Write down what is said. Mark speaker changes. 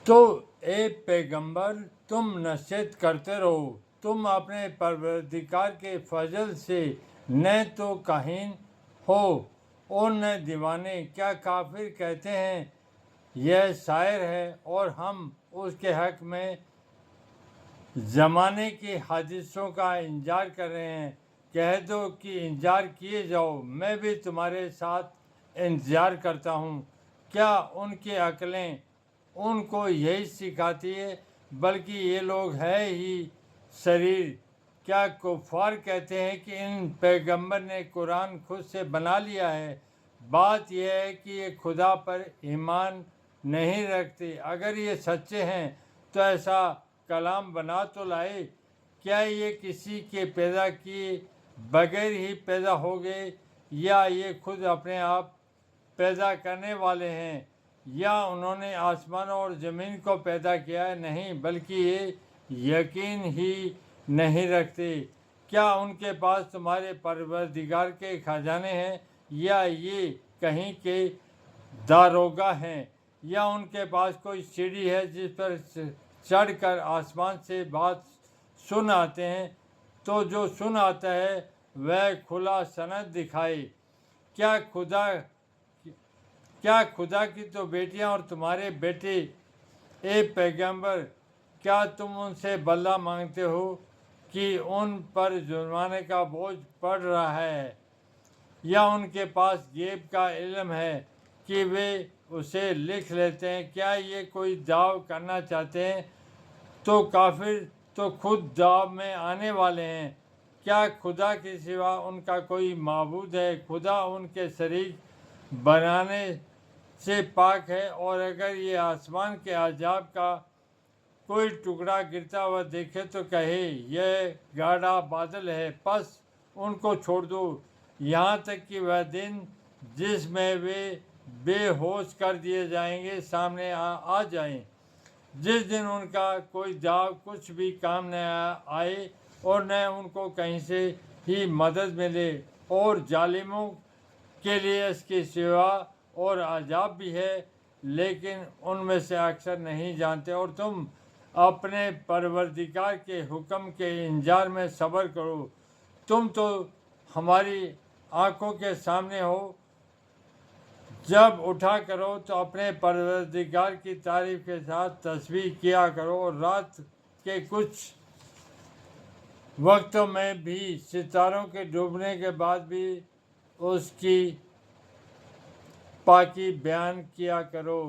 Speaker 1: تو اے پیغمبر تم نصیحت کرتے رہو، تم اپنے پروردگار کے فضل سے نہ تو کاہن ہو اور نہ دیوانے۔ کیا کافر کہتے ہیں یہ شاعر ہے اور ہم اس کے حق میں زمانے کی حادثوں کا انکار کر رہے ہیں؟ کہہ دو کہ انکار کیے جاؤ، میں بھی تمہارے ساتھ انتظار کرتا ہوں۔ کیا ان کی عقلیں ان کو یہی سکھاتی ہے؟ بلکہ یہ لوگ ہیں ہی شریر۔ کیا کفار کہتے ہیں کہ ان پیغمبر نے قرآن خود سے بنا لیا ہے؟ بات یہ ہے کہ یہ خدا پر ایمان نہیں رکھتے۔ اگر یہ سچے ہیں تو ایسا کلام بنا تو لائے۔ کیا یہ کسی کے پیدا کیے بغیر ہی پیدا ہو گئے، یا یہ خود اپنے آپ پیدا کرنے والے ہیں، یا انہوں نے آسمان اور زمین کو پیدا کیا ہے؟ نہیں، بلکہ یہ یقین ہی نہیں رکھتے۔ کیا ان کے پاس تمہارے پروردگار کے خزانے ہیں، یا یہ کہیں کے داروغہ ہیں، یا ان کے پاس کوئی سیڑھی ہے جس پر چڑھ کر آسمان سے بات سن آتے ہیں؟ تو جو سن آتا ہے وہ کھلا سند دکھائے۔ کیا خدا کی تو بیٹیاں اور تمہارے بیٹے، اے پیغمبر کیا تم ان سے بدلہ مانگتے ہو کہ ان پر جرمانے کا بوجھ پڑ رہا ہے، یا ان کے پاس غیب کا علم ہے کہ وہ اسے لکھ لیتے ہیں؟ کیا یہ کوئی دعویٰ کرنا چاہتے ہیں تو کافر تو خود دعویٰ میں آنے والے ہیں۔ کیا خدا کے سوا ان کا کوئی معبود ہے؟ خدا ان کے شریک بنانے سے پاک ہے، اور اگر یہ آسمان کے عذاب کا کوئی ٹکڑا گرتا ہوا دیکھے تو کہے یہ گاڑا بادل ہے، پس ان کو چھوڑ دو یہاں تک کہ وہ دن جس میں وہ بے ہوش کر دیے جائیں گے سامنے آ جائیں، جس دن ان کا کوئی دعویٰ کچھ بھی کام نہ آئے اور نہ ان کو کہیں سے ہی مدد ملے، اور ظالموں کے لیے اس کے سوا اور عذاب بھی ہے، لیکن ان میں سے اکثر نہیں جانتے۔ اور تم اپنے پروردگار کے حکم کے انتظار میں صبر کرو، تم تو ہماری آنکھوں کے سامنے ہو۔ جب اٹھا کرو تو اپنے پروردگار کی تعریف کے ساتھ تسبیح کیا کرو، اور رات کے کچھ وقتوں میں بھی ستاروں کے ڈوبنے کے بعد بھی اس کی پاکی بیان کیا کرو۔